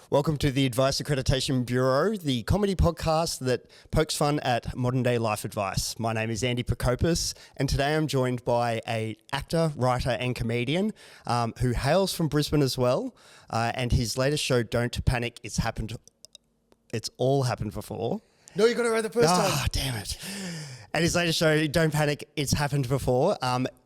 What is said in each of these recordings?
Welcome to the Advice Accreditation Bureau, the comedy podcast that pokes fun at modern-day life advice. My name is Andy Procopis, and today I'm joined by an actor, writer and comedian who hails from Brisbane as well, and his latest show, Don't Panic, It's All Happened Before. No, you got it right the first time. Ah, damn it. And his latest show, Don't Panic, It's Happened Before.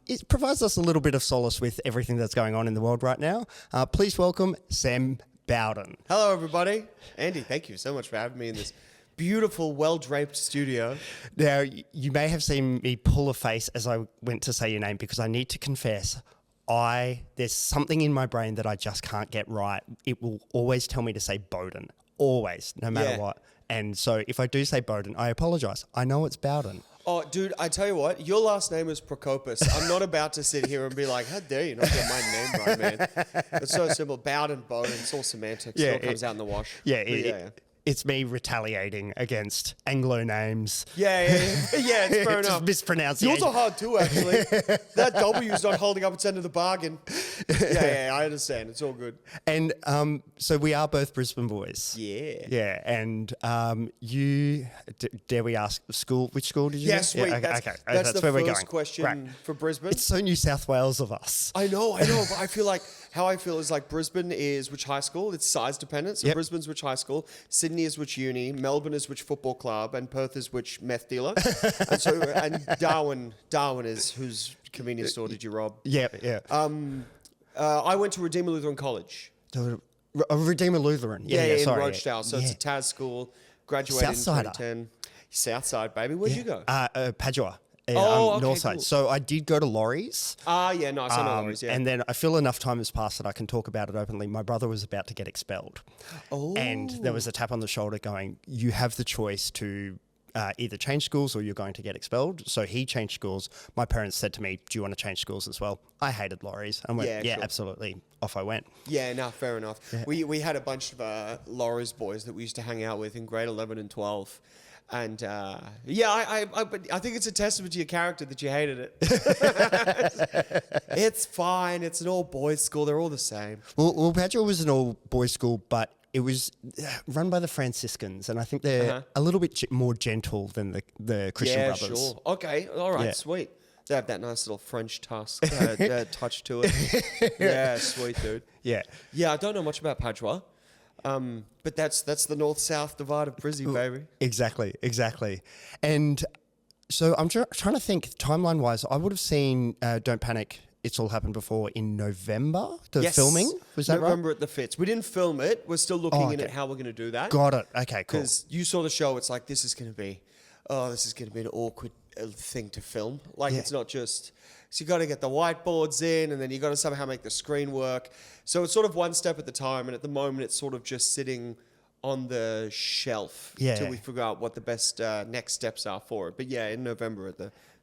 It provides us a little bit of solace with everything that's going on in the world right now. Please welcome Sam Bowden. Hello, everybody. Andy, thank you so much for having me in this beautiful, well-draped studio. Now, you may have seen me pull a face as I went to say your name because I need to confess, there's something in my brain that I just can't get right. It will always tell me to say Bowden. Always, no matter what. And so if I do say Bowden, I apologise. I know it's Bowden. Oh, dude, I tell you what, your last name is Procopis. I'm not about to sit here and be like, how dare you not get my name right, man. It's so simple. Bowden, Bowden, it's all semantics. Yeah, it all comes out in the wash. It's me retaliating against Anglo names. Yeah, it's fair enough. Mispronunciation. Yours are hard too, actually. That W's not holding up its end of the bargain. Yeah, I understand. It's all good. And so we are both Brisbane boys. Yeah. Yeah, and you, dare we ask, which school did you go? Yes, yeah, that's the where we're first going. question right. for Brisbane. It's so New South Wales of us. I know, but I feel like, how I feel is like Brisbane is which high school? It's size dependent. So Brisbane's which high school, Sydney is which uni, Melbourne is which football club, and Perth is which meth dealer. and Darwin is whose convenience store did you rob? Yeah. I went to Redeemer Lutheran College. A Redeemer Lutheran. In Rochdale. So it's a TAS school. Graduated in Southsider. 2010. Southside, baby. Where'd you go? Padua. Okay, Northside. cool. So I did go to Laurie's. Yeah, nice. I know Laurie's, yeah. And then I feel enough time has passed that I can talk about it openly. My brother was about to get expelled. Oh. And there was a tap on the shoulder going, you have the choice to either change schools or you're going to get expelled. So he changed schools. My parents said to me, do you want to change schools as well? I hated Laurie's. I went, sure. Absolutely. Off I went. Yeah, no, fair enough. Yeah. We had a bunch of Laurie's boys that we used to hang out with in grade 11 and 12. And I think it's a testament to your character that you hated it. It's fine. It's an all-boys school. They're all the same. Well, Padua was an all-boys school, but it was run by the Franciscans, and I think they're a little bit more gentle than the Christian brothers. Yeah, sure. Okay, all right, sweet. They have that nice little French touch to it. Yeah, sweet, dude. Yeah. Yeah, I don't know much about Padua. But that's the north-south divide of Brizzy, baby. Exactly. And so I'm trying to think, timeline-wise, I would have seen Don't Panic, It's All Happened Before in November, filming. Was that right? November at the Fitz. We didn't film it. We're still looking at how we're going to do that. Got it. Okay, cool. Because you saw the show, it's like, this is going to be an awkward thing to film. Like, it's not just... So you got to get the whiteboards in, and then you got to somehow make the screen work. So it's sort of one step at the time, and at the moment it's sort of just sitting on the shelf until we figure out what the best next steps are for it. But yeah, in November at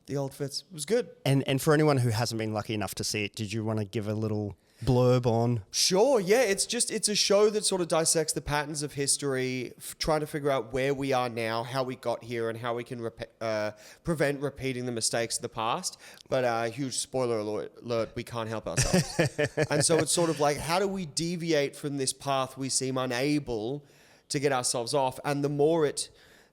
the Old Fitz, it was good. And for anyone who hasn't been lucky enough to see it, did you want to give a little blurb on? Sure, yeah. It's a show that sort of dissects the patterns of history, trying to figure out where we are now, how we got here, and how we can prevent repeating the mistakes of the past. But huge spoiler alert, we can't help ourselves. And so it's sort of like, how do we deviate from this path we seem unable to get ourselves off? And the more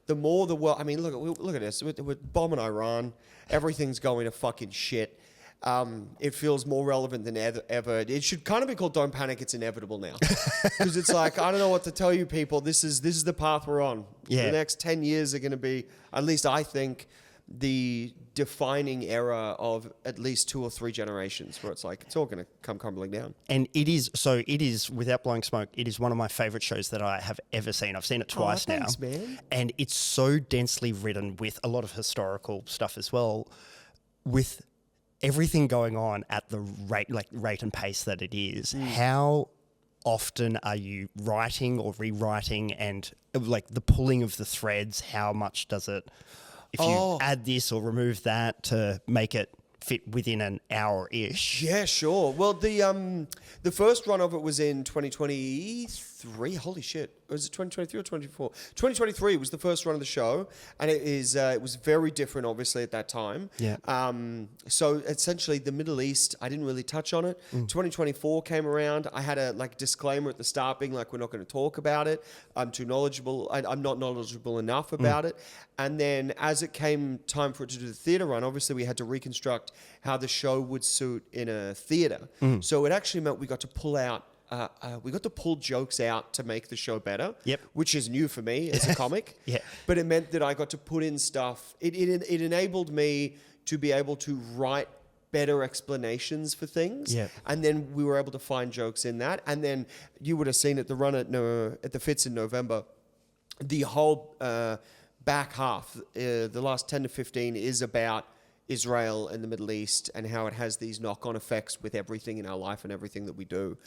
the world, I mean, look at this. We're bombing Iran. Everything's going to fucking shit. It feels more relevant than ever. It should kind of be called Don't Panic, It's Inevitable now. Because it's like, I don't know what to tell you people. This is the path we're on. Yeah. The next 10 years are going to be, at least I think, the defining era of at least 2 or 3 generations where it's like, it's all going to come crumbling down. And it is, without blowing smoke, it is one of my favourite shows that I have ever seen. I've seen it twice now. Thanks, man. And it's so densely written with a lot of historical stuff as well, with everything going on at the rate and pace that it is. How often are you writing or rewriting, and like the pulling of the threads, how much does it, if you add this or remove that to make it fit within an hour-ish. Yeah, sure. Well, the first run of it was in 2023. Holy shit. Was it 2023 or 2024? 2023 was the first run of the show, and it was very different, obviously, at that time. Yeah. So essentially, the Middle East, I didn't really touch on it. 2024 came around. I had a disclaimer at the start, being like, we're not going to talk about it. I'm too knowledgeable. I'm not knowledgeable enough about it. And then as it came time for it to do the theatre run, obviously we had to reconstruct how the show would suit in a theatre. So it actually meant we got to pull out. We got to pull jokes out to make the show better, which is new for me as a comic. But it meant that I got to put in stuff. It enabled me to be able to write better explanations for things. And then we were able to find jokes in that. And then you would have seen at the run at the Fitz in November, the whole back half, the last 10 to 15 is about Israel and the Middle East and how it has these knock-on effects with everything in our life and everything that we do.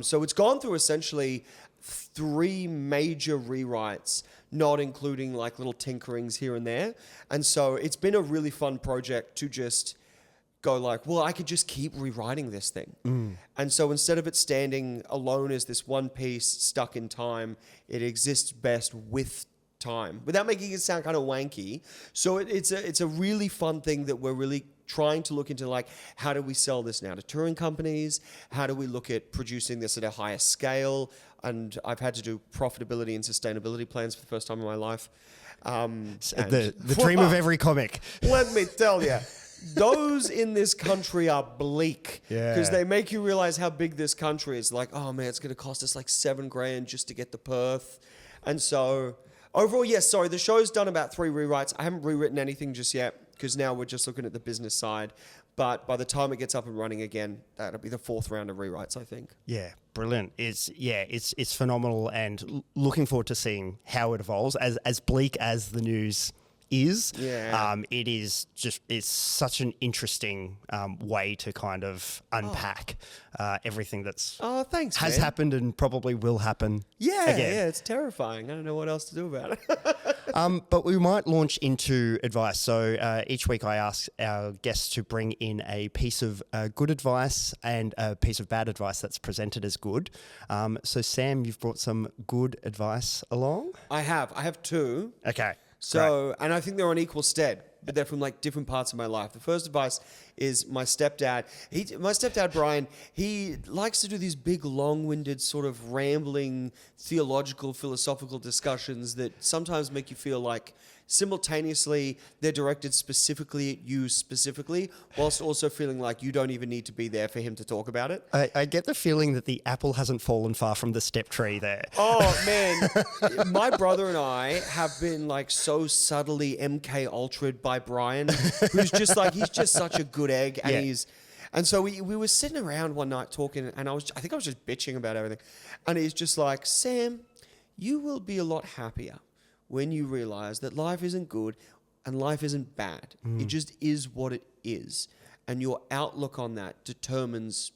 So it's gone through essentially 3 major rewrites, not including like little tinkerings here and there. And so it's been a really fun project to just go like, well, I could just keep rewriting this thing. And so instead of it standing alone as this one piece stuck in time, it exists best with time without making it sound kind of wanky. So it's a really fun thing that we're really trying to look into, like, how do we sell this now to touring companies? How do we look at producing this at a higher scale? And I've had to do profitability and sustainability plans for the first time in my life. The dream of every comic. Let me tell you, those in this country are bleak because they make you realize how big this country is. Like, oh man, it's going to cost us like $7,000 just to get to Perth. And so overall, yes, sorry, the show's done about 3 rewrites. I haven't rewritten anything just yet because now we're just looking at the business side. But by the time it gets up and running again, that'll be the 4th round of rewrites, I think. Yeah, brilliant. It's phenomenal, and looking forward to seeing how it evolves. As bleak as the news is, it's such an interesting way to kind of unpack everything that's has happened and probably will happen. Again. It's terrifying. I don't know what else to do about it. But we might launch into advice. So each week I ask our guests to bring in a piece of good advice and a piece of bad advice that's presented as good. So Sam, you've brought some good advice along? I have 2. Okay. So, great. And I think they're on equal stead, but they're from like different parts of my life. The first advice is my stepdad. My stepdad, Brian, he likes to do these big, long-winded, sort of rambling, theological, philosophical discussions that sometimes make you feel like simultaneously they're directed specifically at you specifically, whilst also feeling like you don't even need to be there for him to talk about it. I get the feeling that the apple hasn't fallen far from the step tree there. Oh man, my brother and I have been like so subtly MK Ultra'd by Brian, who's just like, he's just such a good egg, and and so we were sitting around one night talking, and I think I was just bitching about everything, and he's just like, Sam, you will be a lot happier when you realize that life isn't good and life isn't bad. It just is what it is. And your outlook on that determines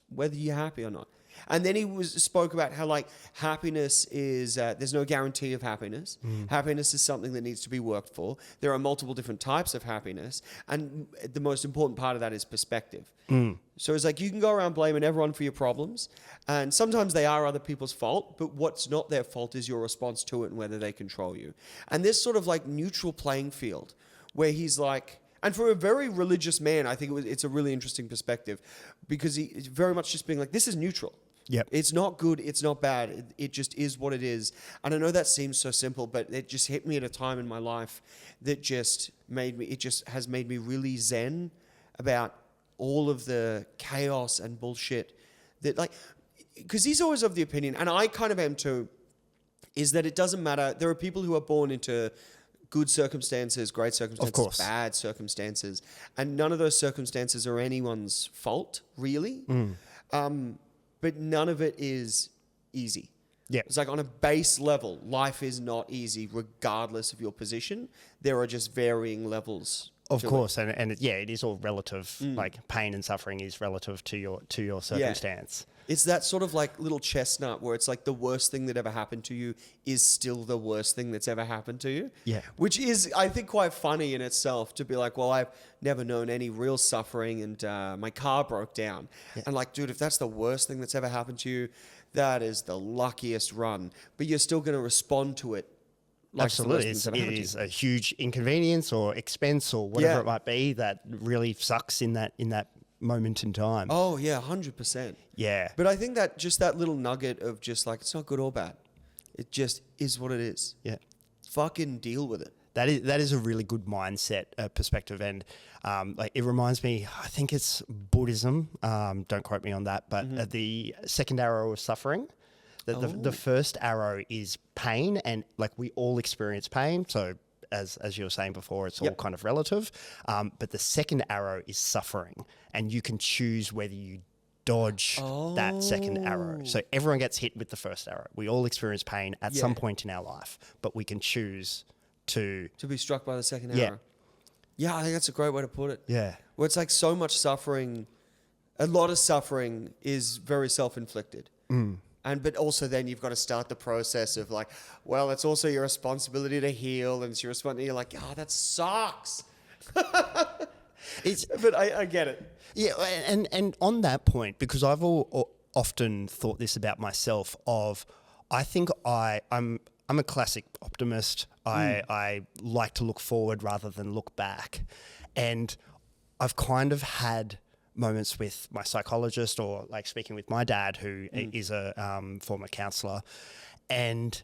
whether you're happy or not. And then he spoke about how like happiness is, there's no guarantee of happiness. Happiness is something that needs to be worked for. There are multiple different types of happiness. And the most important part of that is perspective. So it's like you can go around blaming everyone for your problems. And sometimes they are other people's fault. But what's not their fault is your response to it and whether they control you. And this sort of like neutral playing field where he's like, and for a very religious man, I think it's a really interesting perspective because he's very much just being like, this is neutral. Yep. It's not good. It's not bad. It just is what it is. And I know that seems so simple, but it just hit me at a time in my life that just has made me really zen about all of the chaos and bullshit that like, because he's always of the opinion, and I kind of am too, is that it doesn't matter. There are people who are born into good circumstances, great circumstances, of course, bad circumstances, and none of those circumstances are anyone's fault, really. But none of it is easy. Yeah. It's like on a base level, life is not easy regardless of your position. There are just varying levels. Of course. And it is all relative. Like pain and suffering is relative to your circumstance. It's that sort of like little chestnut where it's like the worst thing that ever happened to you is still the worst thing that's ever happened to you. Yeah. Which is, I think, quite funny in itself to be like, well, I've never known any real suffering and my car broke down. Yeah. And like, dude, if that's the worst thing that's ever happened to you, that is the luckiest run. But you're still going to respond to it. Like Absolutely. It is a huge inconvenience or expense or whatever it might be that really sucks in that moment in time. Oh, yeah, 100%. Yeah. But I think that just that little nugget of just like, it's not good or bad. It just is what it is. Yeah. Fucking deal with it. That is a really good mindset perspective. And like it reminds me, I think it's Buddhism. Don't quote me on that. But the second arrow of suffering. The first arrow is pain, and like we all experience pain. So as you were saying before, it's all kind of relative. But the second arrow is suffering, and you can choose whether you dodge that second arrow. So everyone gets hit with the first arrow. We all experience pain at some point in our life, but we can choose to be struck by the second arrow. Yeah, I think that's a great way to put it. Yeah. Where it's like so much suffering, a lot of suffering is very self-inflicted. But also then you've got to start the process of like, well, it's also your responsibility to heal, and it's your responsibility. You're like, oh, that sucks. But I get it. Yeah, and on that point, because I've often thought this about myself. I think I'm a classic optimist. I like to look forward rather than look back, and I've kind of had moments with my psychologist or like speaking with my dad, who is a former counsellor, and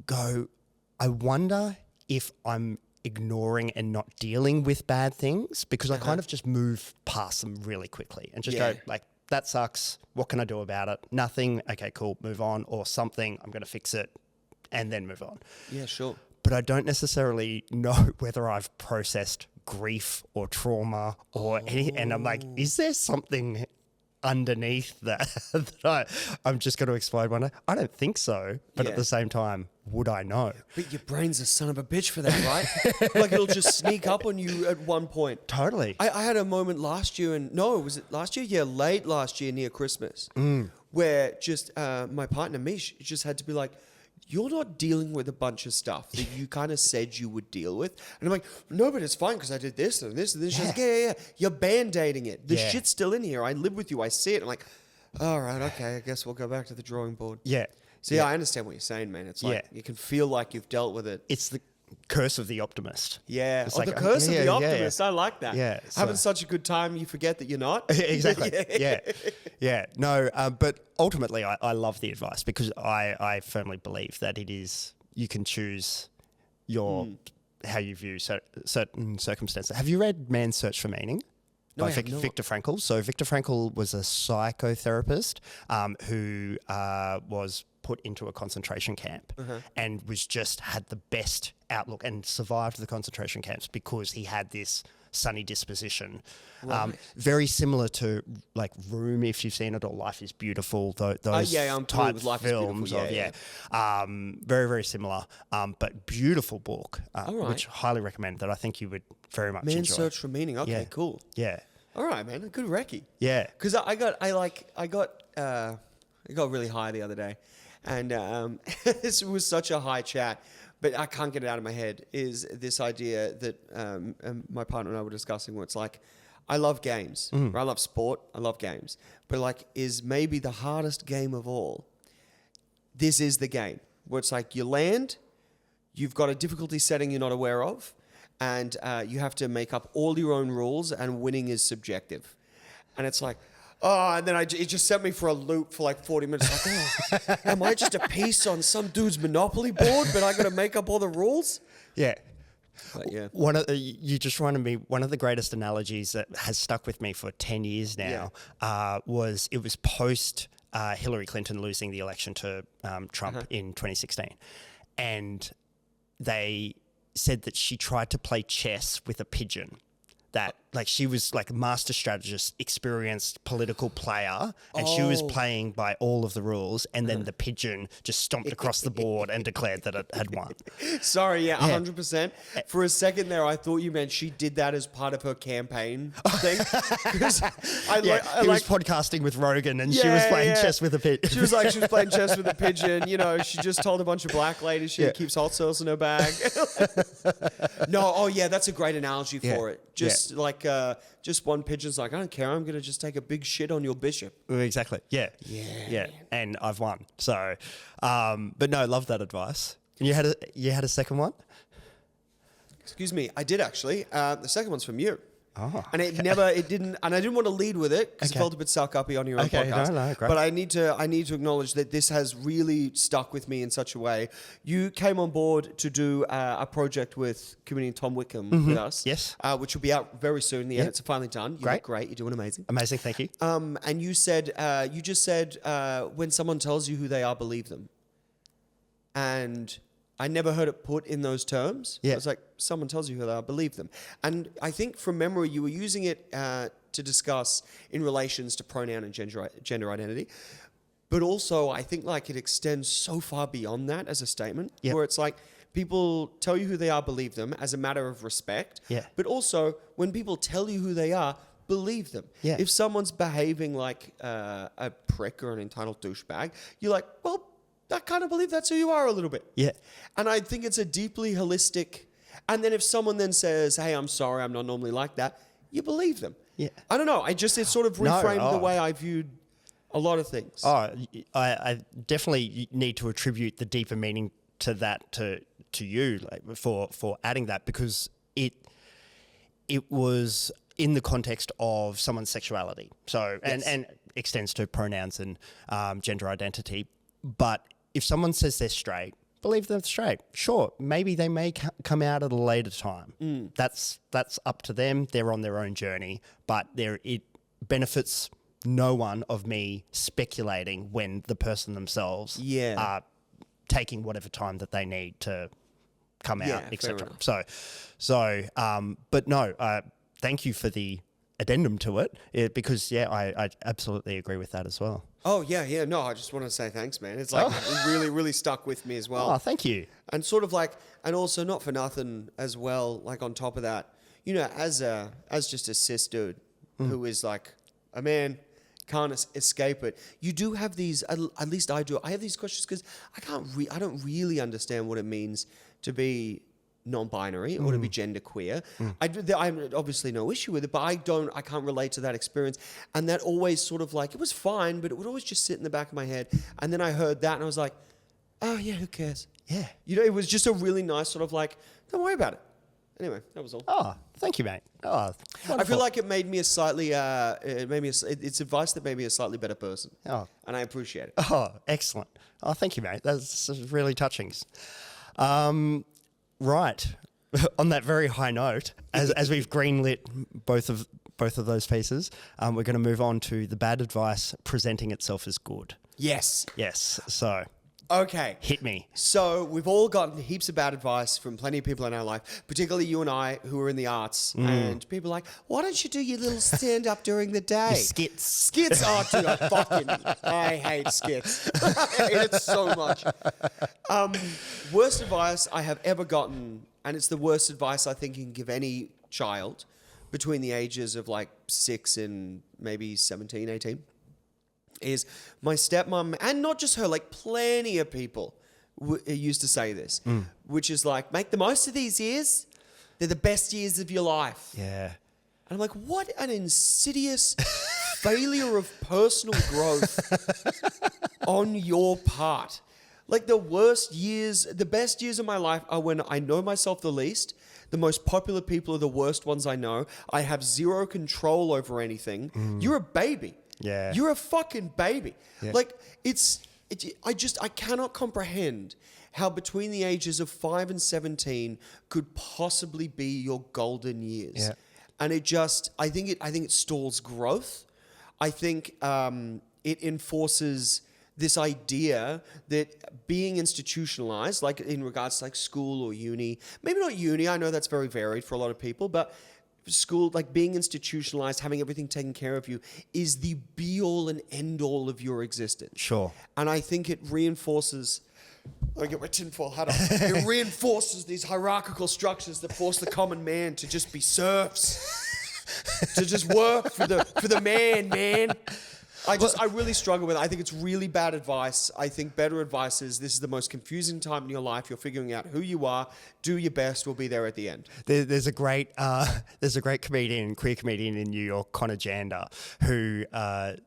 I wonder if I'm ignoring and not dealing with bad things because I kind of just move past them really quickly and just go like, that sucks. What can I do about it? Nothing. Okay, cool. Move on. Or something. I'm going to fix it and then move on. Yeah, sure. But I don't necessarily know whether I've processed grief or trauma or any, and I'm like, is there something underneath that I'm just going to explode one day? I don't think so, but at the same time, would I know? But your brain's a son of a bitch for that, right? Like it'll just sneak up on you at one point. Totally. I had a moment last year, was it last year? Yeah, late last year near Christmas, where just my partner Mish just had to be like, you're not dealing with a bunch of stuff that you kind of said you would deal with. And I'm like, no, but it's fine because I did this and this and this. She's like, yeah. You're Band-Aiding it. The shit's still in here. I live with you. I see it. I'm like, all right, okay, I guess we'll go back to the drawing board. Yeah. So I understand what you're saying, man. It's like you can feel like you've dealt with it. It's the curse of the optimist. Yeah. It's the curse of the optimist. I like that. Yeah. Having such a good time, you forget that you're not. Exactly. Yeah. No, but ultimately, I love the advice because I firmly believe that it is, you can choose how you view certain circumstances. Have you read Man's Search for Meaning? No, by Viktor Frankl. So Viktor Frankl was a psychotherapist who was put into a concentration camp and had the best outlook and survived the concentration camps because he had this sunny disposition. Right. Very similar to like Room, if you've seen it, or Life is Beautiful. Those I'm type with Life films. Is Beautiful. Very, very similar, but beautiful book, right. which I highly recommend. That I think you would very much enjoy. Man's Search for Meaning. Okay, cool. Yeah. All right, man. Good recce. Yeah. Because I got really high the other day, and this was such a high chat, but I can't get it out of my head. Is this idea that my partner and I were discussing? Where it's like, I love games. Or I love sport. I love games, but like, is maybe the hardest game of all. This is the game where it's like you land, you've got a difficulty setting you're not aware of. And you have to make up all your own rules, and winning is subjective. And it's like, and then it just sent me for a loop for like 40 minutes. Like, am I just a piece on some dude's Monopoly board, but I got to make up all the rules? Yeah. But yeah. You just reminded me, one of the greatest analogies that has stuck with me for 10 years now was post Hillary Clinton losing the election to Trump in 2016. And they said that she tried to play chess with a pigeon that like she was like a master strategist, experienced political player, and she was playing by all of the rules. And then the pigeon just stomped across the board and declared that it had won. Sorry, 100%. For a second there, I thought you meant she did that as part of her campaign thing. Because he was podcasting with Rogan, and she was playing chess with a pigeon. She was playing chess with a pigeon. You know, she just told a bunch of black ladies she keeps hot sauce in her bag. No, that's a great analogy for it. Just just one pigeon's like, I don't care, I'm going to just take a big shit on your bishop. Exactly. Yeah. And I've won. So, but no, love that advice. And you had a second one? Excuse me, I did actually. The second one's from you. Oh, and it didn't, and I didn't want to lead with it because it felt a bit suck-uppy on your own podcast. No, great. But I need to acknowledge that this has really stuck with me in such a way. You came on board to do a project with comedian Tom Wickham with us. Yes. Which will be out very soon. The edits are finally done. You look great. You're doing amazing. Amazing, thank you. And you just said, when someone tells you who they are, believe them. And I never heard it put in those terms. Yeah. It's like, someone tells you who they are, believe them. And I think from memory, you were using it to discuss in relations to pronoun and gender identity. But also, I think like it extends so far beyond that as a statement, where it's like, people tell you who they are, believe them as a matter of respect. Yeah. But also, when people tell you who they are, believe them. Yeah. If someone's behaving like a prick or an entitled douchebag, you're like, well, I kind of believe that's who you are a little bit. Yeah. And I think it's a deeply holistic. And then if someone then says, hey, I'm sorry, I'm not normally like that, you believe them. Yeah. I don't know. It sort of reframed the way I viewed a lot of things. Oh, I definitely need to attribute the deeper meaning to that to you, like for adding that, because it was in the context of someone's sexuality. So and extends to pronouns and gender identity. But if someone says they're straight, believe they're straight. Sure, maybe they may come out at a later time. That's up to them. They're on their own journey. But it benefits no one of me speculating when the person themselves are taking whatever time that they need to come out, etc. So, but no, thank you for the addendum to it, because I absolutely agree with that as well. Oh, yeah. No, I just want to say thanks, man. It's like it really, really stuck with me as well. Oh, thank you. And sort of like, and also not for nothing as well, like on top of that, you know, as just a cis dude who is like a man, can't escape it. You do have these, at least I do. I have these questions because I don't really understand what it means to be non-binary or to be genderqueer. I have obviously no issue with it, but I can't relate to that experience. And that always sort of like, it was fine, but it would always just sit in the back of my head. And then I heard that and I was like, oh yeah, who cares? Yeah. You know, it was just a really nice sort of like, don't worry about it. Anyway, that was all. Oh, thank you, mate. Oh, wonderful. I feel like it made me a slightly, it's advice that made me a slightly better person. Oh. And I appreciate it. Oh, excellent. Oh, thank you, mate. That's really touching. Right. On that very high note, as we've greenlit both of those pieces, we're going to move on to the bad advice presenting itself as good. Yes. So, okay. hit me. So we've all gotten heaps of bad advice from plenty of people in our life, particularly you and I who are in the arts. And people are like, why don't you do your little stand-up during the day? Your skits. Skits. Oh, dude, I hate skits. I hate it so much. Worst advice I have ever gotten, and it's the worst advice I think you can give any child between the ages of like 6 and maybe 17, 18, is my stepmom, and not just her, like plenty of people used to say this, which is like, make the most of these years. They're the best years of your life. Yeah. And I'm like, what an insidious failure of personal growth on your part. Like the best years of my life are when I know myself the least. The most popular people are the worst ones I know. I have zero control over anything. You're a baby. Yeah. You're a fucking baby. Yeah. Like I cannot comprehend how between the ages of 5 and 17 could possibly be your golden years. Yeah. And I think it stalls growth. I think it enforces this idea that being institutionalized, like in regards to like school or uni, maybe not uni, I know that's very varied for a lot of people, but school, like being institutionalized, having everything taken care of you, is the be all and end all of your existence. Sure. And I think it reinforces. I get my tinfoil hat on. It reinforces these hierarchical structures that force the common man to just be serfs, to just work for the man. I really struggle with it. I think it's really bad advice. I think better advice is this is the most confusing time in your life. You're figuring out who you are. Do your best. We'll be there at the end. There's a great comedian, queer comedian in New York, Connor Jander, who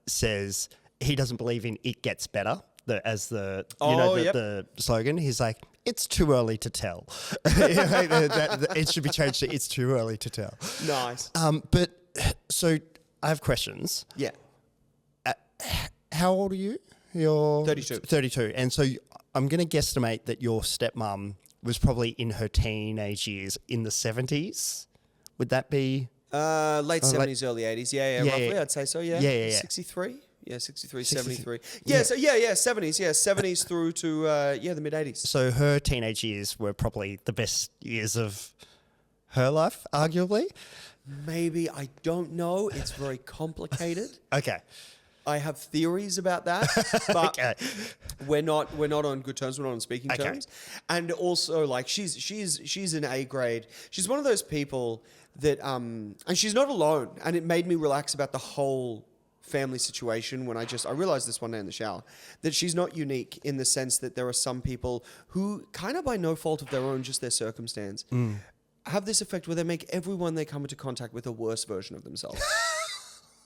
says he doesn't believe in "it gets better" the slogan. He's like, it's too early to tell. It should be changed to "it's too early to tell." Nice. But so I have questions. Yeah. How old are you? You're 32. 32. And so I'm going to guesstimate that your stepmom was probably in her teenage years in the 70s. Would that be? Late 70s, early 80s. Yeah, roughly. Yeah. I'd say so, yeah. Yeah. 63? Yeah, 63, 73. Yeah, so 70s. Yeah, 70s through to, the mid-80s. So her teenage years were probably the best years of her life, arguably? Maybe. I don't know. It's very complicated. Okay. I have theories about that, but Okay. we're not on good terms. We're not on speaking terms. And also, like, she's an A grade. She's one of those people that, and she's not alone. And it made me relax about the whole family situation when I realized this one day in the shower, that she's not unique in the sense that there are some people who, kind of by no fault of their own, just their circumstance, have this effect where they make everyone they come into contact with a worse version of themselves.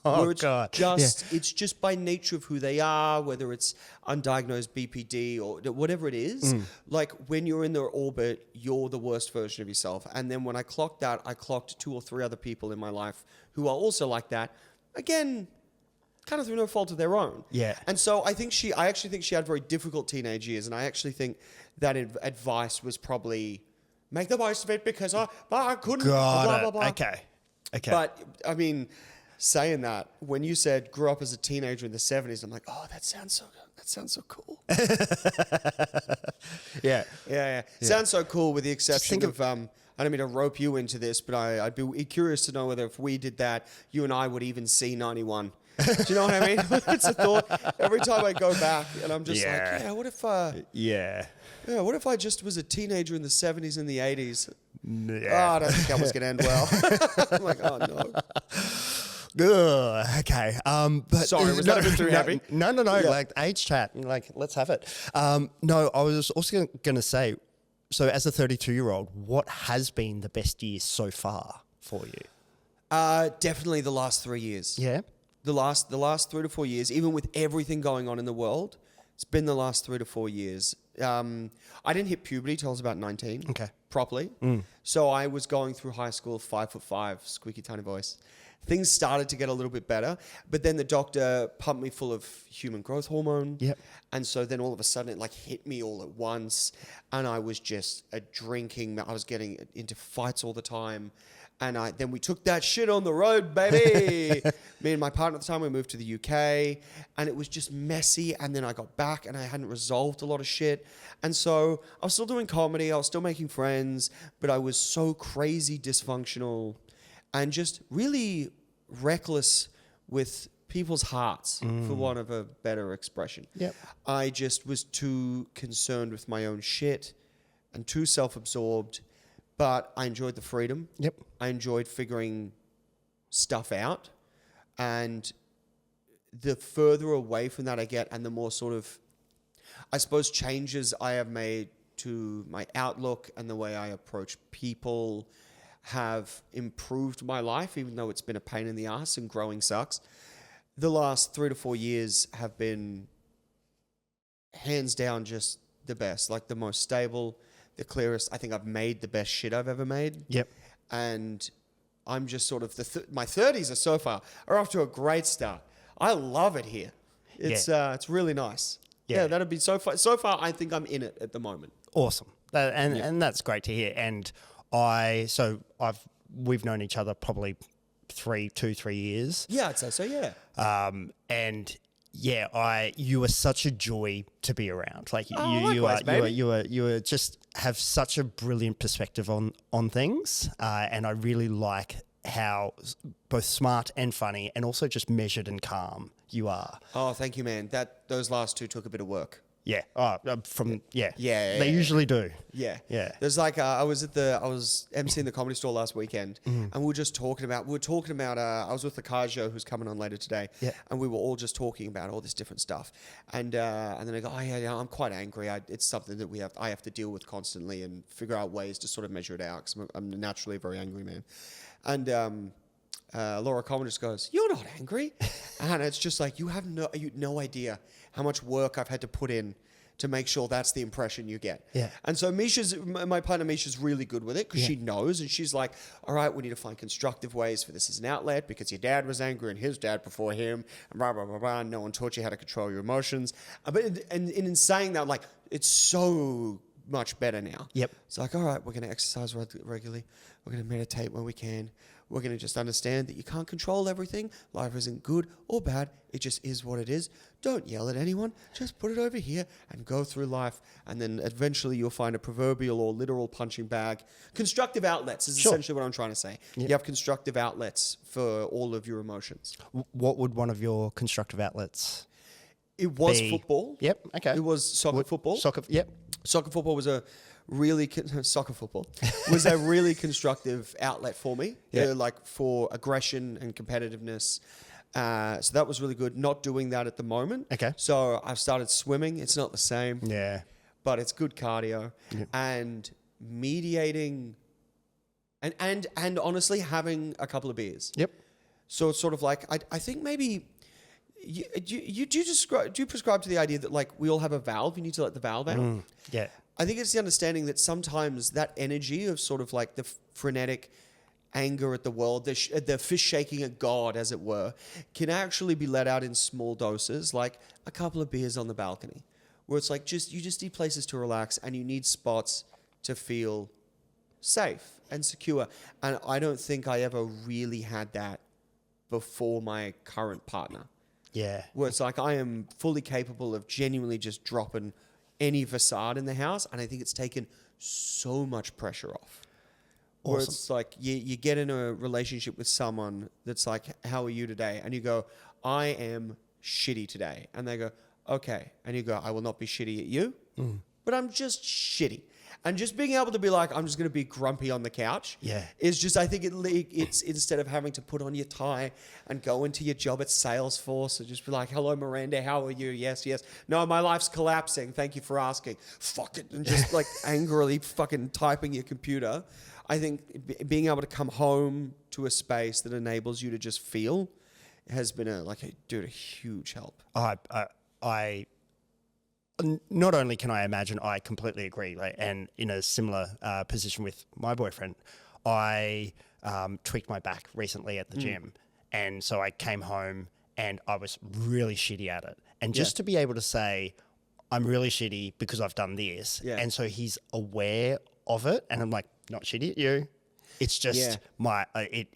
God. It's just by nature of who they are, whether it's undiagnosed BPD or whatever it is. Like when you're in their orbit, you're the worst version of yourself. And then when I clocked that, I clocked 2 or 3 other people in my life who are also like that. Again, kind of through no fault of their own. Yeah. And so I actually think she had very difficult teenage years. And I actually think that advice was probably make the most of it because I couldn't. Blah, blah, blah. Okay. But I mean, saying that, when you said grew up as a teenager in the 70s, I'm like, oh, that sounds so good. That sounds so cool. Yeah. Sounds so cool with the exception of, I don't mean to rope you into this, but I'd be curious to know whether if we did that, you and I would even see 91. Do you know what I mean? It's a thought. Every time I go back and I'm just what if... what if I just was a teenager in the 70s and the 80s? Yeah. Oh, I don't think that was going to end well. I'm like, oh, no. Okay. But sorry, was that a bit too heavy? No. Yeah. Like age chat. Like, let's have it. No, I was also going to say, so as a 32-year-old, what has been the best year so far for you? Definitely the last 3 years. Yeah. The last 3 to 4 years, even with everything going on in the world, it's been the last 3 to 4 years. I didn't hit puberty till I was about 19. Okay. Properly. So I was going through high school, 5'5", squeaky tiny voice. Things started to get a little bit better, but then the doctor pumped me full of human growth hormone. Yep. And so then all of a sudden it like hit me all at once, and I was just drinking. I was getting into fights all the time. And then we took that shit on the road, baby. Me and my partner at the time, we moved to the UK, and it was just messy. And then I got back, and I hadn't resolved a lot of shit. And so I was still doing comedy. I was still making friends, but I was so crazy dysfunctional and just really reckless with people's hearts, for want of a better expression. Yep. I just was too concerned with my own shit and too self-absorbed. But I enjoyed the freedom. Yep. I enjoyed figuring stuff out. And the further away from that I get and the more sort of, I suppose, changes I have made to my outlook and the way I approach people have improved my life, even though it's been a pain in the ass and growing sucks. The last 3 to 4 years have been hands down just the best, like the most stable, the clearest. I think I've made the best shit I've ever made. Yep. And I'm just sort of my 30s are off to a great start. I love it here. It's really nice. Yeah, that'd be so far. So far, I think I'm in it at the moment. Awesome. And that's great to hear. And we've known each other probably 3 years. Yeah, I'd say so. Yeah. And yeah, you were such a joy to be around. Like you just have such a brilliant perspective on things, and I really like how both smart and funny, and also just measured and calm you are. Oh, thank you, man. Those last two took a bit of work. Yeah. Yeah. They usually do. Yeah. Yeah. There's like I was emceeing the Comedy Store last weekend, and we were talking about I was with the Kajo who's coming on later today, and we were all just talking about all this different stuff, and then I go, oh yeah, I'm quite angry. It's something that I have to deal with constantly and figure out ways to sort of measure it out, because I'm naturally a very angry man, and Laura Coleman just goes, "You're not angry," and it's just like you have no idea how much work I've had to put in to make sure that's the impression you get. Yeah. And so my partner Misha's really good with it, because she knows, and she's like, all right, we need to find constructive ways for this as an outlet, because your dad was angry and his dad before him, and blah, blah, blah, blah. No one taught you how to control your emotions. But in saying that, like, it's so much better now. Yep. It's like, all right, we're going to exercise regularly. We're going to meditate when we can. We're going to just understand that you can't control everything. Life isn't good or bad. It just is what it is. Don't yell at anyone. Just put it over here and go through life. And then eventually you'll find a proverbial or literal punching bag. Constructive outlets is essentially what I'm trying to say. Yep. You have constructive outlets for all of your emotions. What would one of your constructive outlets It was be? football. Yep. Okay. It was football. Yep. Soccer football was a really was a really constructive outlet for me, like for aggression and competitiveness. So that was really good. Not doing that at the moment. Okay. So I've started swimming. It's not the same. Yeah. But it's good cardio and mediating and honestly having a couple of beers. Yep. So it's sort of like I think maybe. You do prescribe to the idea that like we all have a valve. You need to let the valve out. Yeah. I think it's the understanding that sometimes that energy of sort of like the frenetic anger at the world, the fish shaking at God, as it were, can actually be let out in small doses, like a couple of beers on the balcony, where it's like you just need places to relax, and you need spots to feel safe and secure. And I don't think I ever really had that before my current partner. Yeah. Where it's like I am fully capable of genuinely just dropping any facade in the house, and I think it's taken so much pressure off. Awesome. Where it's like you get in a relationship with someone that's like, how are you today? And you go, I am shitty today. And they go, okay. And you go, I will not be shitty at you, but I'm just shitty. And just being able to be like, I'm just going to be grumpy on the couch is just, I think it's instead of having to put on your tie and go into your job at Salesforce and just be like, hello, Miranda, how are you? Yes, yes. No, my life's collapsing. Thank you for asking. Fuck it. And just like angrily fucking typing your computer. I think being able to come home to a space that enables you to just feel has been a huge help. I not only can I imagine, I completely agree. And in a similar position with my boyfriend, I tweaked my back recently at the gym. And so I came home and I was really shitty at it. And just to be able to say, I'm really shitty because I've done this. Yeah. And so he's aware of it. And I'm like, not shitty at you. It's just it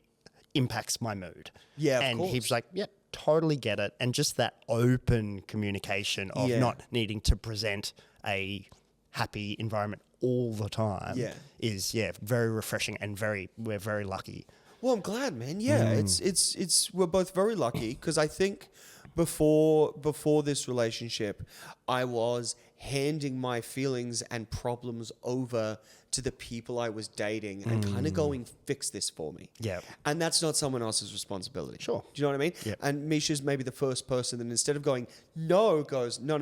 impacts my mood. Yeah, and he was like, yep. Totally get it. And just that open communication of not needing to present a happy environment all the time is very refreshing, and we're very lucky. Well, I'm glad, man. Yeah, it's we're both very lucky, because I think before this relationship, I was handing my feelings and problems over to the people I was dating and kind of going, fix this for me. Yeah. And that's not someone else's responsibility. Sure. Do you know what I mean? Yep. And Misha's maybe the first person that instead of going, no, goes, no.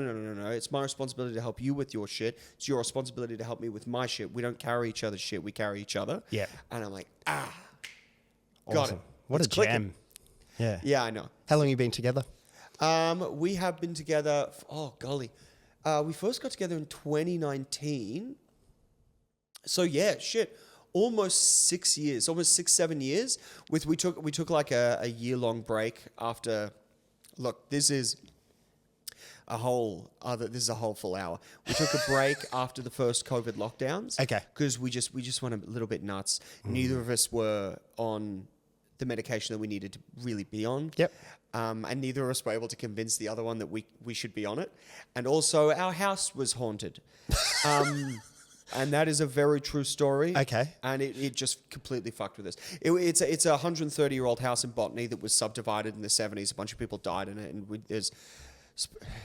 It's my responsibility to help you with your shit. It's your responsibility to help me with my shit. We don't carry each other's shit. We carry each other. Yeah. And I'm like, got awesome. it. What it's a clicking. gem. Yeah. Yeah, I know. How long have you been together? We have been together, we first got together in 2019. So almost 6 years, almost 6-7 years. We took like a year-long break after. Look, this is a whole full hour. We took a break after the first COVID lockdowns. Okay. Because we just went a little bit nuts. Neither of us were on the medication that we needed to really be on. Yep. And neither of us were able to convince the other one that we should be on it. And also our house was haunted. And that is a very true story. Okay. And it just completely fucked with us. It's a 130-year-old house in Botany that was subdivided in the 70s. A bunch of people died in it, and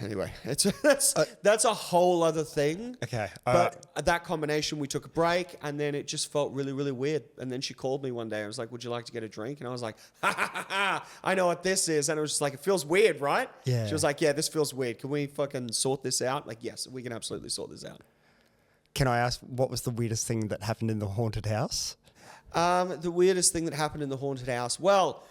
anyway, that's a whole other thing. Okay. But that combination, we took a break, and then it just felt really, really weird. And then she called me one day. I was like, "Would you like to get a drink?" And I was like, "Ha ha ha ha! I know what this is." And it was just like, "It feels weird, right?" Yeah. She was like, "Yeah, this feels weird. Can we fucking sort this out?" Like, yes, we can absolutely sort this out. Can I ask, what was the weirdest thing that happened in the haunted house? The weirdest thing that happened in the haunted house. Well,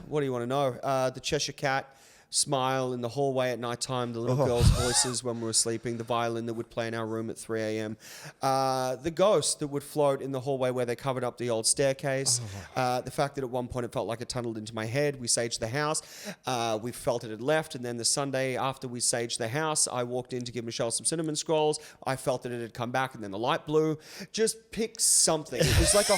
what do you want to know? The Cheshire Cat smile in the hallway at night time, the little girls' voices when we were sleeping, the violin that would play in our room at 3 a.m., the ghost that would float in the hallway where they covered up the old staircase, the fact that at one point it felt like it tunneled into my head. We saged the house. We felt it had left, and then the Sunday after we saged the house, I walked in to give Michelle some cinnamon scrolls. I felt that it had come back, and then the light blew. Just pick something. It was like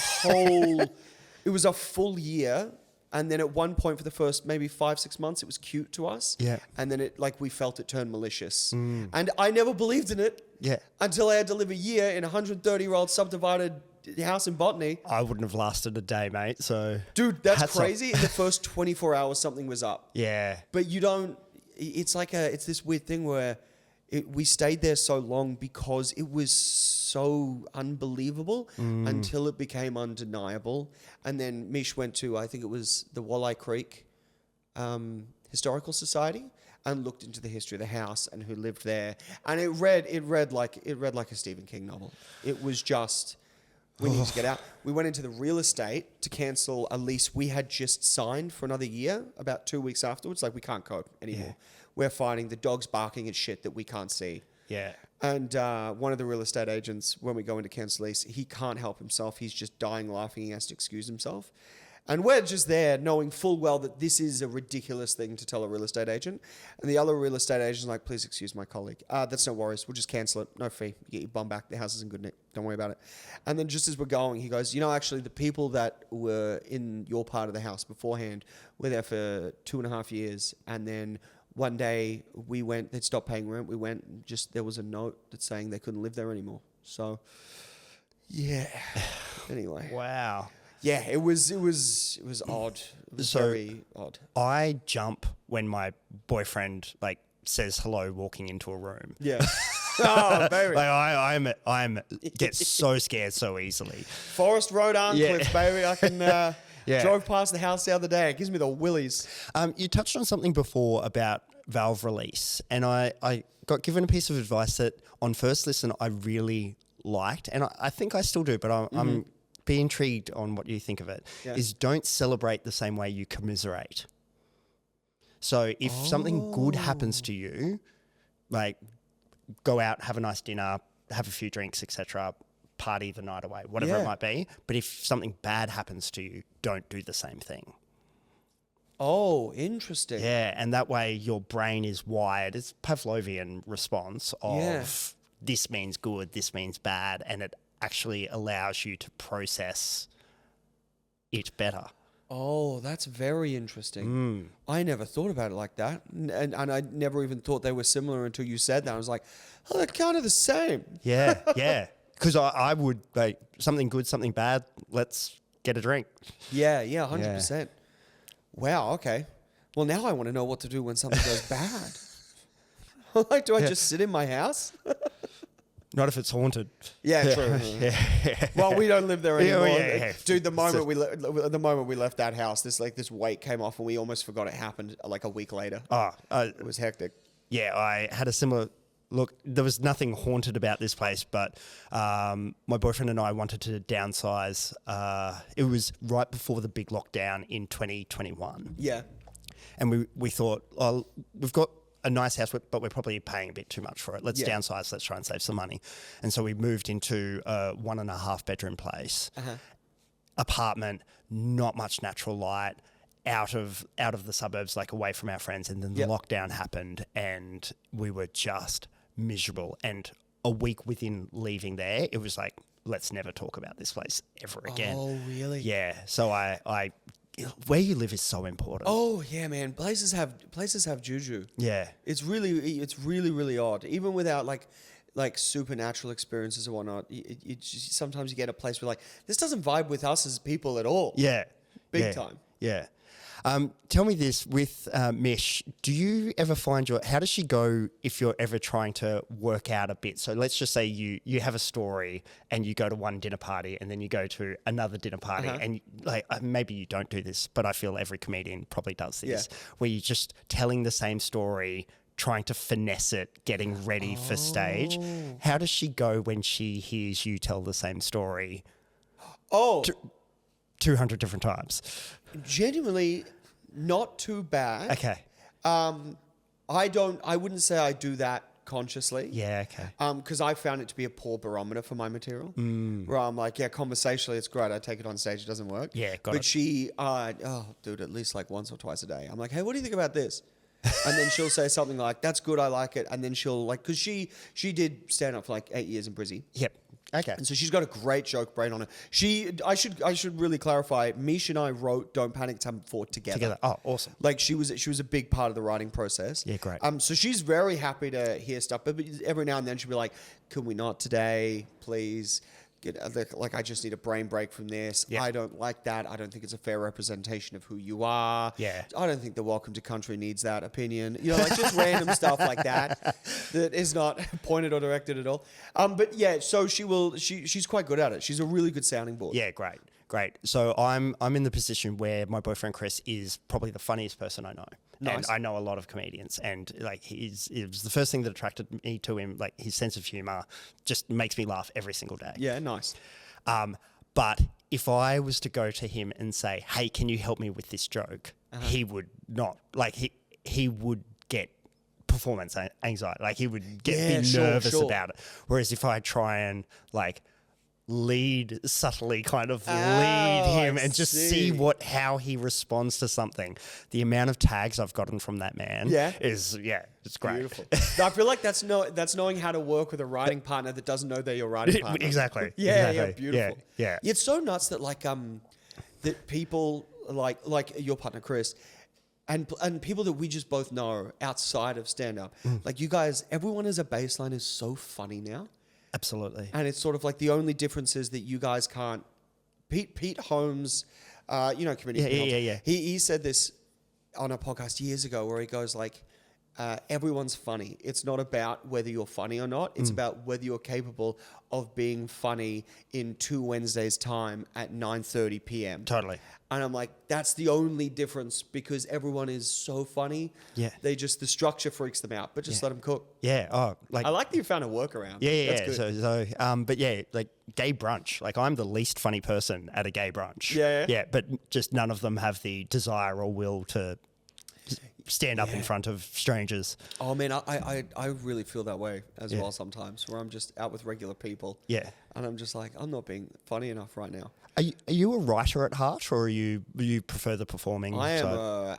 it was a full year. And then at one point for the first maybe 5-6 months, it was cute to us. Yeah. And then we felt it turn malicious. And I never believed in it. Yeah. Until I had to live a year in a 130-year-old subdivided house in Botany. I wouldn't have lasted a day, mate. So, dude, that's crazy. In the first 24 hours, something was up. Yeah. But you don't. It's it's this weird thing where we stayed there so long because it was so unbelievable until it became undeniable. And then Mish went to, I think it was the Walleye Creek Historical Society, and looked into the history of the house and who lived there. And it read like a Stephen King novel. It was just, we need to get out. We went into the real estate to cancel a lease we had just signed for another year. About 2 weeks afterwards, we can't cope anymore. Yeah. We're finding the dogs barking at shit that we can't see. Yeah. And one of the real estate agents, when we go into cancel lease, he can't help himself. He's just dying laughing. He has to excuse himself. And we're just there knowing full well that this is a ridiculous thing to tell a real estate agent. And the other real estate agent's like, "Please excuse my colleague. That's no worries. We'll just cancel it. No fee. You get your bum back. The house is in good nick. Don't worry about it." And then just as we're going, he goes, "Actually, the people that were in your part of the house beforehand were there for 2.5 years. And then one day they'd stopped paying rent. We went, and there was a note that's saying they couldn't live there anymore." So, yeah. Anyway. Wow. Yeah, it was odd. It was very odd. I jump when my boyfriend says hello walking into a room. Yeah. Oh, baby. I'm get so scared so easily. Forest Road Arncliff, baby. I can drove past the house the other day. It gives me the willies. You touched on something before about valve release, and I got given a piece of advice that on first listen I really liked, and I think I still do, but I'm be intrigued on what you think of it, is don't celebrate the same way you commiserate. So if something good happens to you, go out, have a nice dinner, have a few drinks, etc., party the night away, whatever it might be. But if something bad happens to you, don't do the same thing. Oh, interesting. Yeah, and that way your brain is wired. It's Pavlovian response of this means good, this means bad, and it actually allows you to process it better. Oh, that's very interesting. I never thought about it like that. And I never even thought they were similar until you said that. I was like, oh, they're kind of the same. Yeah, yeah. Because I would, something good, something bad, let's get a drink. Yeah, 100%. Yeah. Wow, okay. Well, now I want to know what to do when something goes bad. Do I just sit in my house? Not if it's haunted. Yeah, true. Well, we don't live there anymore. Dude, the moment we left that house, this weight came off, and we almost forgot it happened a week later. It was hectic. Yeah, I had a similar look. There was nothing haunted about this place, but my boyfriend and I wanted to downsize. It was right before the big lockdown in 2021. Yeah. And we thought, we've got a nice house, but we're probably paying a bit too much for it. Let's downsize. Let's try and save some money. And so we moved into a 1.5 bedroom place, apartment, not much natural light, out of the suburbs, away from our friends. And then the lockdown happened, and we were just miserable. And a week within leaving there, it was let's never talk about this place ever again. Oh, really? Yeah. So I where you live is so important. Oh yeah, man. Places have juju. Yeah. It's really, really odd. Even without like supernatural experiences and whatnot, sometimes you get a place where like, this doesn't vibe with us as people at all. Yeah. Big time. Yeah. Tell me this with Mish, do you ever find how does she go if you're ever trying to work out a bit? So let's just say you have a story and you go to one dinner party and then you go to another dinner party and like maybe you don't do this, but I feel every comedian probably does this, where you're just telling the same story, trying to finesse it, getting ready for stage. How does she go when she hears you tell the same story? 200 different times. Genuinely not too bad. Okay. I wouldn't say I do that consciously. Yeah, okay. Because I found it to be a poor barometer for my material. Where I'm like, yeah, conversationally it's great. I take it on stage, it doesn't work. Yeah, got it. But she, dude, at least like once or twice a day. I'm like, hey, what do you think about this? And then she'll say something like, that's good, I like it. And then she'll like, because she did stand up for like 8 years in Brisbane. Yep. Okay. And so she's got a great joke brain on her. I should really clarify. Mish and I wrote "Don't Panic, Time Forward" together. Oh, awesome. Like she was a big part of the writing process. Yeah, great. So she's very happy to hear stuff, but every now and then she'll be like, "Can we not today, please? Like I just need a brain break from this. Yeah. I don't like that. I don't think it's a fair representation of who you are. Yeah. I don't think the Welcome to Country needs that opinion. You know, like just random stuff like that is not pointed or directed at all. But yeah, so she's quite good at it. She's a really good sounding board. Yeah, great. So I'm in the position where my boyfriend Chris is probably the funniest person I know. Nice. And I know a lot of comedians, and like it was the first thing that attracted me to him. Like his sense of humor just makes me laugh every single day. Yeah, nice. But if I was to go to him and say, "Hey, can you help me with this joke?" He would not like he would get performance anxiety. Like he would be nervous about it. Whereas if I try and like subtly lead him and just see how he responds to something. The amount of tags I've gotten from that man is it's great. Beautiful. I feel like that's knowing how to work with a writing partner that doesn't know they're your writing partner. Exactly. Yeah, beautiful. Yeah. It's so nuts that that people like your partner Chris and people that we just both know outside of stand up. Like you guys, everyone as a baseline is so funny now. Absolutely. And it's sort of like the only difference is that you guys can't. Pete Holmes, comedian. Yeah. He said this on a podcast years ago where he goes like, everyone's funny. It's not about whether you're funny or not. It's about whether you're capable of being funny in 2 Wednesdays' time at 9:30 p.m. Totally. And I'm like, that's the only difference because everyone is so funny. Yeah. The structure freaks them out, but just let them cook. Yeah. Oh, like I like that you found a workaround. Yeah. That's good. But yeah, like gay brunch. Like I'm the least funny person at a gay brunch. Yeah. Yeah, but just none of them have the desire or will to stand up in front of strangers. Oh man, I really feel that way as well sometimes, where I'm just out with regular people. Yeah. And I'm just like, I'm not being funny enough right now. Are you a writer at heart, or you prefer the performing? I'm a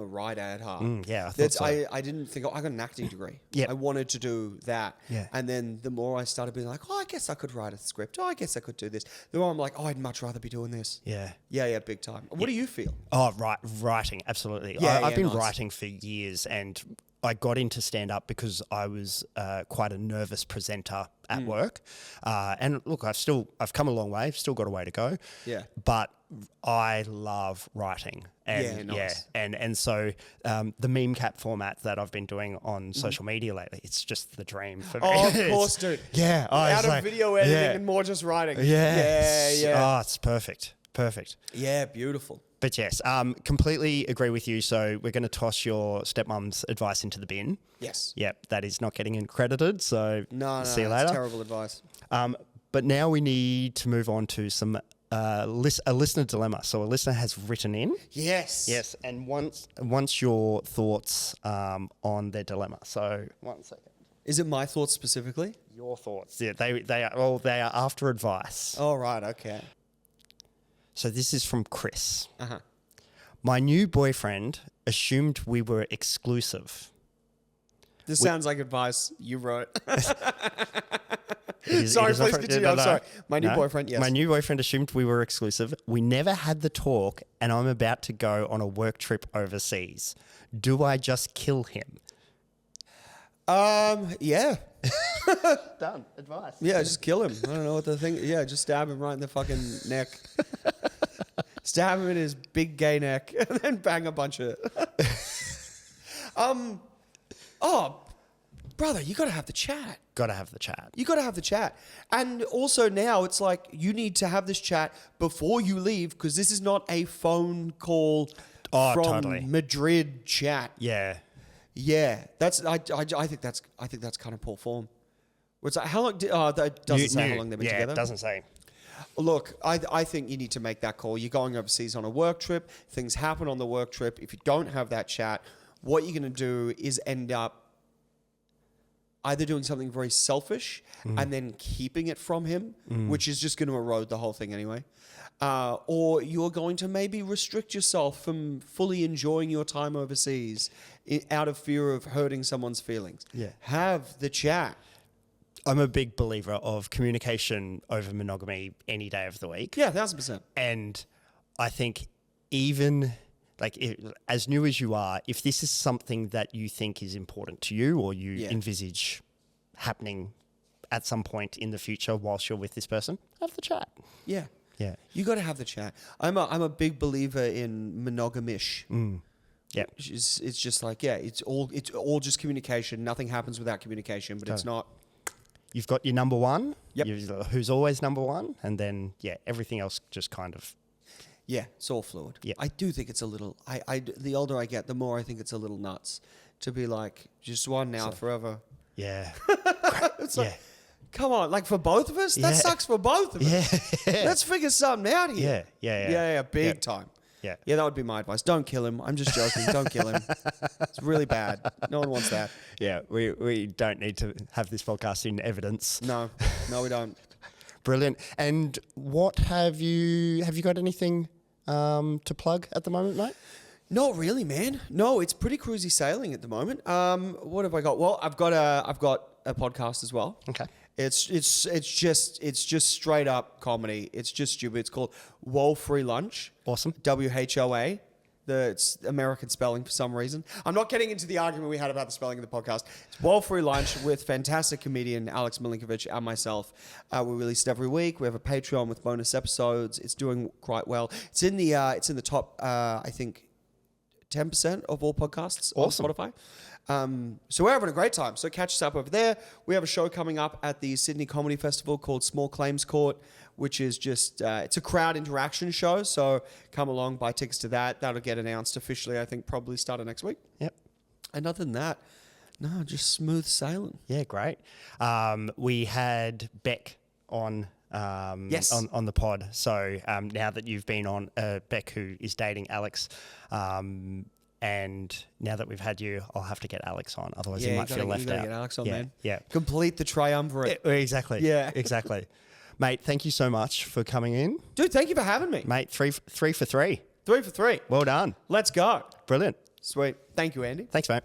writer at heart. Yeah, I thought so. I didn't think I got an acting degree. Yeah. I wanted to do that. Yeah. And then the more I started being like, I guess I could write a script. I guess I could do this. The more I'm like, I'd much rather be doing this. Yeah. Yeah, big time. What do you feel? Oh, writing, absolutely. I've been writing for years, and I got into stand-up because I was quite a nervous presenter at work. And look, I've come a long way, still got a way to go. Yeah. But I love writing. And nice. And so the meme cap format that I've been doing on social media lately, it's just the dream for me. Oh, of course, dude. Yeah. Out of video editing and more just writing. Yeah. Oh, it's perfect. Yeah, beautiful. But yes, completely agree with you. So we're going to toss your stepmom's advice into the bin. Yes. Yep, that is not getting accredited. So see you later. That's terrible advice. But now we need to move on to some a listener dilemma. So a listener has written in. Yes. And once your thoughts on their dilemma. So 1 second. Is it my thoughts specifically? Your thoughts. Yeah, they are after advice. Oh, right. Okay. So this is from Chris. Uh-huh. My new boyfriend assumed we were exclusive. This sounds like advice you wrote. Sorry, please continue. I'm sorry. My new boyfriend, yes. My new boyfriend assumed we were exclusive. We never had the talk, and I'm about to go on a work trip overseas. Do I just kill him? Yeah. Done. Advice. Yeah, just kill him. I don't know what the thing. Yeah, just stab him right in the fucking neck. Stab him in his big gay neck, and then bang a bunch of. Oh, brother, you got to have the chat. Got to have the chat. You got to have the chat. And also now it's like you need to have this chat before you leave because this is not a phone call from totally. Madrid chat. Yeah. Yeah, that's I think that's kind of poor form. It's like, how long? That doesn't say how long they've been together. It doesn't say. Look, I think you need to make that call. You're going overseas on a work trip. Things happen on the work trip. If you don't have that chat, what you're going to do is end up either doing something very selfish and then keeping it from him, which is just going to erode the whole thing anyway. Or you're going to maybe restrict yourself from fully enjoying your time overseas out of fear of hurting someone's feelings. Yeah. Have the chat. I'm a big believer of communication over monogamy any day of the week. Yeah, 1,000%. And I think even as new as you are, if this is something that you think is important to you or you envisage happening at some point in the future whilst you're with this person, have the chat. Yeah. Yeah. You got to have the chat. I'm a big believer in monogamish. Yeah. It's just like, it's all just communication. Nothing happens without communication, but it's not. You've got your number one, Yep. who's always number one, and then, everything else just kind of... Yeah, it's all fluid. Yeah. I do think it's a little... the older I get, the more I think it's a little nuts to be like, just one now, forever. Yeah. It's like, come on, like for both of us? That sucks for both of us. Yeah. Let's figure something out here. Yeah. Big time. Yeah. Yeah, that would be my advice. Don't kill him. I'm just joking. Don't kill him. It's really bad. No one wants that. Yeah, we don't need to have this podcast in evidence. No, we don't. Brilliant. And what have you got anything to plug at the moment, mate? Not really, man. No, it's pretty cruisy sailing at the moment. What have I got? Well, I've got a podcast as well. Okay. It's just straight up comedy. It's just stupid. It's called Woe Free Lunch. Awesome. WHOA. It's American spelling for some reason. I'm not getting into the argument we had about the spelling of the podcast. It's Woe Free Lunch with fantastic comedian Alex Milinkovic and myself. We release it every week. We have a Patreon with bonus episodes. It's doing quite well. It's in the top I think 10% of all podcasts Awesome. on Spotify. So we're having a great time. So catch us up over there. We have a show coming up at the Sydney Comedy Festival called Small Claims Court, which is just, it's a crowd interaction show. So come along, buy tickets to that. That'll get announced officially, I think, probably starting next week. Yep. And other than that, no, just smooth sailing. Yeah, great. We had Beck on Yes. on the pod. So now that you've been on, Beck, who is dating Alex, and now that we've had you, I'll have to get Alex on. Otherwise, you might feel left out. Get Alex on, yeah, man. Yeah. Complete the triumvirate. Exactly. Yeah. Exactly. Mate, thank you so much for coming in. Dude, thank you for having me. Mate, three for three. 3 for 3. Well done. Let's go. Brilliant. Sweet. Thank you, Andy. Thanks, mate.